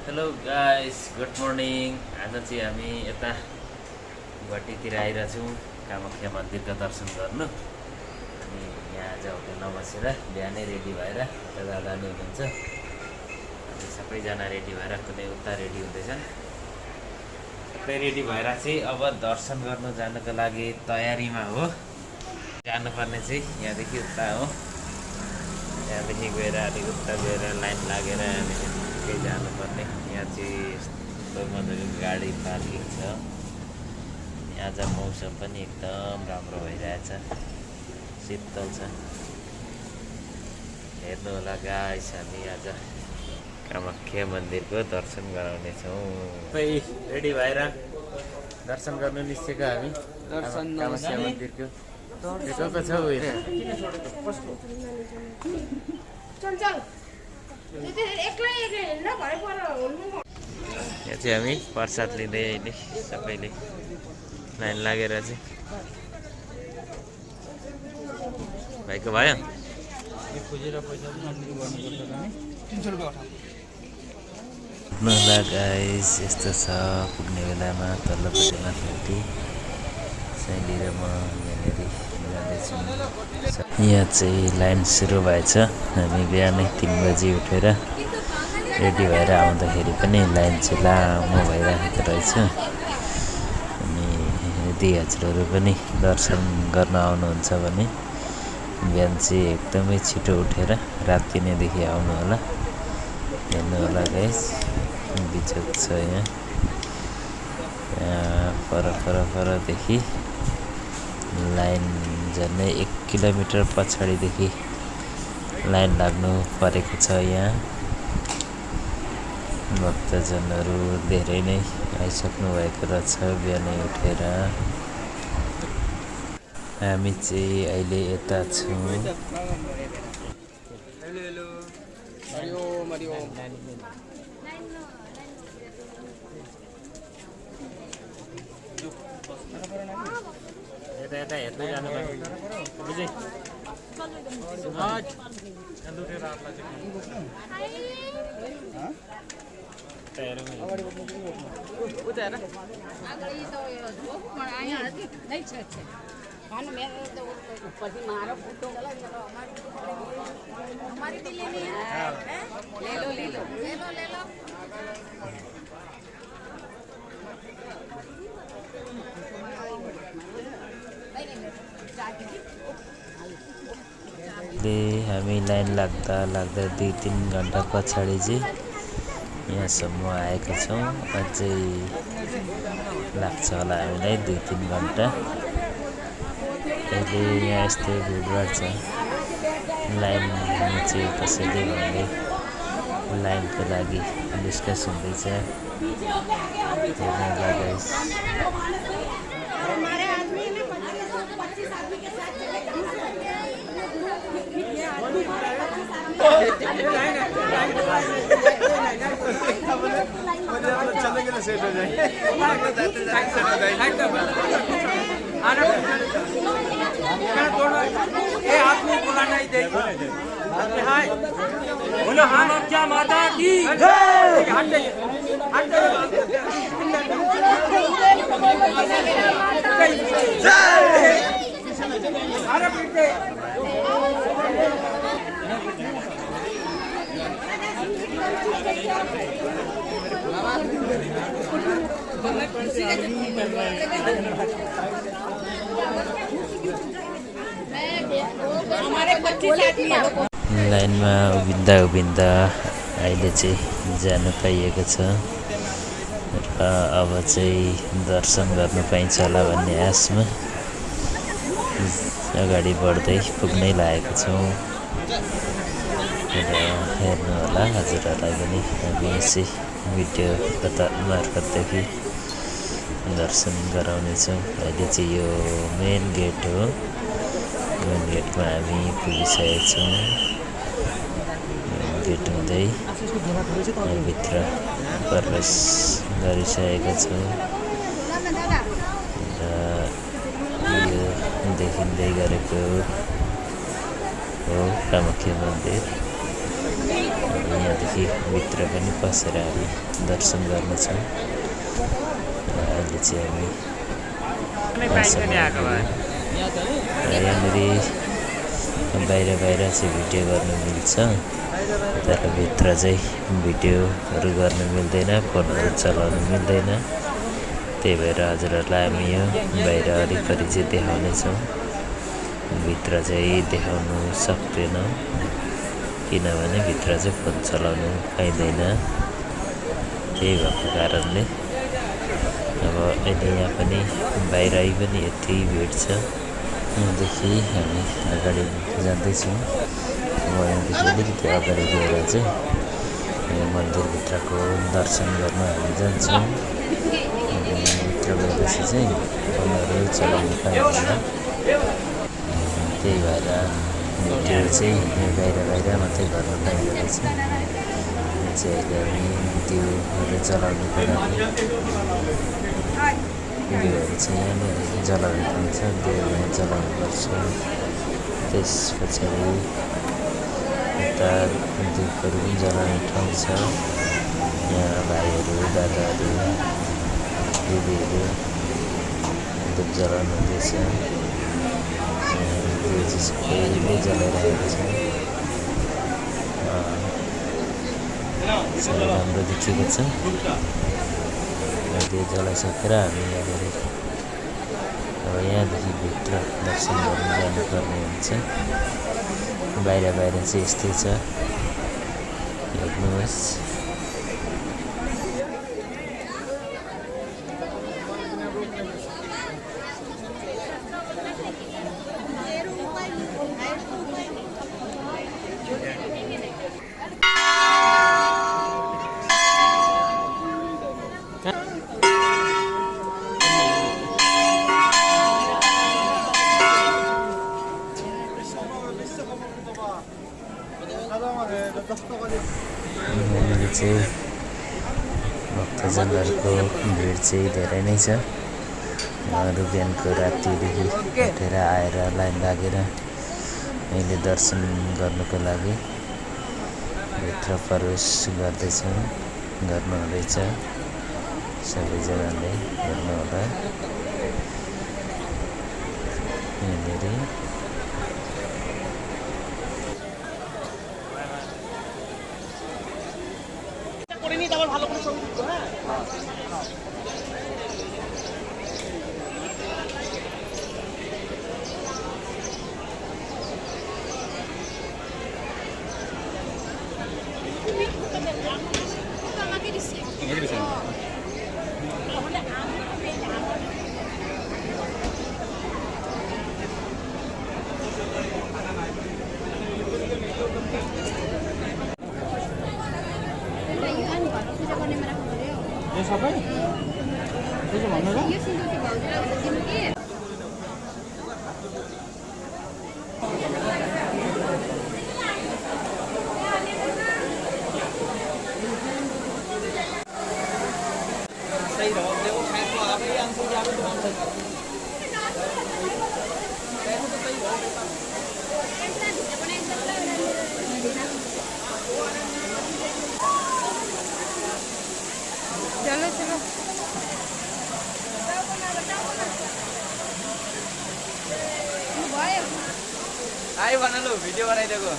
Hello guys, good morning. आज चाहिँ हामी यता गुवाहाटीतिर आइरहेछौँ कामाख्या मन्दिरको दर्शन गर्नु। अनि यहाँ आज होटेलमा बसेर बिहानै रेडी भएर यता जाने हुनुहुन्छ। अनि सबैजना रेडी भएर कुनै उता रेडी हुँदैछन्। सबै रेडी भएर चाहिँ अब दर्शन गर्नु जानको लागि तयारीमा हो। जानुपर्ने चाहिँ यहाँदेखि उता हो। यहाँदेखि गएर अलिक उता गएर लाइन लागेर यहाँदेखि जानुपर्ने। यहाँ चाहिँ यस्तो मजाको गाडी पार्किङ छ। आज मौसम पनि एकदम राम्रो भइरहेछ, शीतल छ। हेर्नु होला गाइस, हामी आज कामाख्या मन्दिरको दर्शन गराउनेछौँ। सबै रेडी भएर दर्शन गर्नु निस्केको हामी कामाख्या मन्दिरको। को छ उयो यहाँ चाहिँ हामी प्रसाद लिँदै अहिले सबैले लाइन लागेर चाहिँ भाइको भयो गाइस। यस्तो छ पुग्ने बेलामा तल्लोपट्टिमा फ्याक्ट्री साइली र म यहाँनिर जाँदैछौँ। यहाँ चाहिँ लाइन सुरु भएछ। हामी बिहानै 3 बजी उठेर रेडी भएर आउँदाखेरि पनि लाइन चाहिँ लामो भइरहेको रहेछ। अनि यदि हजुरहरू पनि दर्शन गर्न आउनुहुन्छ भने बिहान चाहिँ एकदमै छिटो उठेर राति नैदेखि आउनु होला। हेर्नु होला गाइस, बिचक छ यहाँ परदेखि लाइन झन्डै 1 किलोमिटर पछाडिदेखि लाइन लाग्नु परेको छ। यहाँ भक्तजनहरू धेरै नै आइसक्नु भएको रहेछ बिहानै उठेर। हामी चाहिँ अहिले यता छौँ। यता हेर्दै जानु बुझे। हामी लाइन लाग्दा 2-3 घन्टा पछाडि चाहिँ यहाँसम्म आएका छौँ। अझै लाग्छ होला हामीलाई 2-3 घन्टा। अहिले यहाँ यस्तै भिडभाड छ। लाइन चाहिँ कसैले भन्दै लाइनको लागि डिस्कस हुँदैछ। क्या माता की लाइनमा उभिँदा अहिले चाहिँ जानु पाइएको छ र अब चाहिँ दर्शन गर्नु पाइन्छ होला भन्ने आशमा अगाडि बढ्दै पुग्नै लागेको छौँ। र हेर्नु होला हजुरहरूलाई पनि हामी यसै भिडियो मार्फतदेखि दर्शन गराउनेछौँ। अहिले चाहिँ यो मेन गेट हो। मेन गेटमा हामी पुगिसकेका छौँ। गेट हुँदै भित्र प्रवेश गरिसकेका छौँ र यो देखिँदै गरेको हो कामाख्या मन्दिर। यहाँदेखि भित्र पनि पसेर हामी दर्शन गर्नेछौँ। अहिले चाहिँ हामी यहाँनिर बाहिर चाहिँ भिडियो गर्नु मिल्छ, तर भित्र चाहिँ भिडियोहरू गर्नु मिल्दैन, फोनहरू चलाउनु मिल्दैन। त्यही भएर हजुरहरूलाई हामी यो बाहिर वरिपरि चाहिँ देखाउनेछौँ, भित्र चाहिँ देखाउनु सक्दैनौँ, किनभने भित्र चाहिँ फोन चलाउनु पाइँदैन। त्यही भएको कारणले अब अहिले यहाँ पनि बाहिर पनि यति भिड छ। यहाँदेखि हामी अगाडि जाँदैछौँ। यहाँदेखि अलिकति अगाडि गएर चाहिँ मन्दिरभित्रको दर्शन गर्न हामी जान्छौँ। भित्र गएपछि चाहिँ फोनहरू चलाउनु पाइँदैन, त्यही भएर भिडियो चाहिँ बाहिर मात्रै गर्न पाइँदो रहेछ। चाहिँ अहिले हामी भिडियोहरू चलाउनुको लागि भिडियोहरू चाहिँ यहाँनिर जलाउने ठाउँ छ, भिडियोमा जलाउनुपर्छ। त्यस पछाडि यता धुपहरू पनि जलाउने ठाउँ छ। यहाँ भाइहरू, दादाहरू, दिदीहरू धुप जलाउनु हुँदैछ। त्यो चाहिँ सबैले जलाइरहेको छ। साह्रै राम्रो देखिएको छ। त्यो जलाइसकेर हामी यहाँनिर अब यहाँदेखि भित्र दर्शन गर्न जानुपर्ने हुन्छ। बाहिर चाहिँ यस्तै छ, हेर्नुहोस्। यहाँनिर चाहिँ भक्तजनहरूको भिड चाहिँ धेरै नै छ। उहाँहरू बिहानको रातिदेखि उठेर आएर लाइन लागेर अहिले दर्शन गर्नुको लागि भित्र प्रवेश गर्नुहुँदैछ। सबैजनाले हेर्नुहोला यहाँनिर। आइ बना लो, भिडियो बनाइदिएको।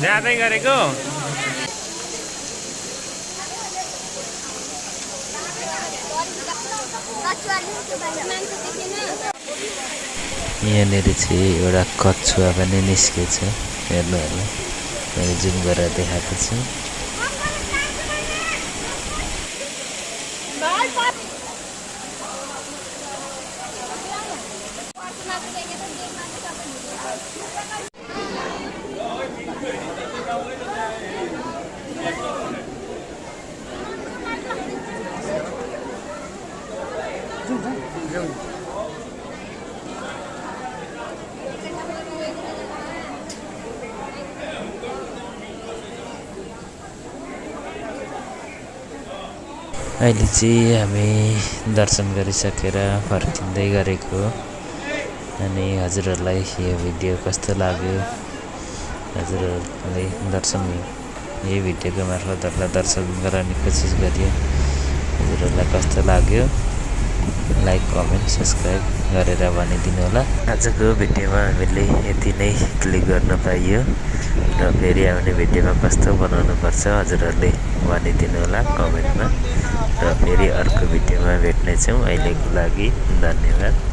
जाँदै गरेको यहाँनिर चाहिँ एउटा कछुवा पनि निस्केछ, हेर्नु होला। मैले जुम गरेर देखाएको छु। अहिले चाहिँ हामी दर्शन गरिसकेर फर्किँदै गरेको अनि हजुरहरूलाई यो भिडियो कस्तो लाग्यो हजुरहरूले यही भिडियोको मार्फत दर्शन गराउने कोसिस गरियो हजुरहरूलाई कस्तो लाग्यो लाइक कमेन्ट सब्सक्राइब गरेर भनिदिनु होला आजको भिडियोमा हामीले यति नै क्लिक गर्न पाइयो र फेरि आउने भिडियोमा कस्तो बनाउनु पर्छ हजुरहरूले भनिदिनु होला कमेन्टमा र फेरि अर्को भिडियोमा भेट्नेछौँ अहिलेको लागि धन्यवाद।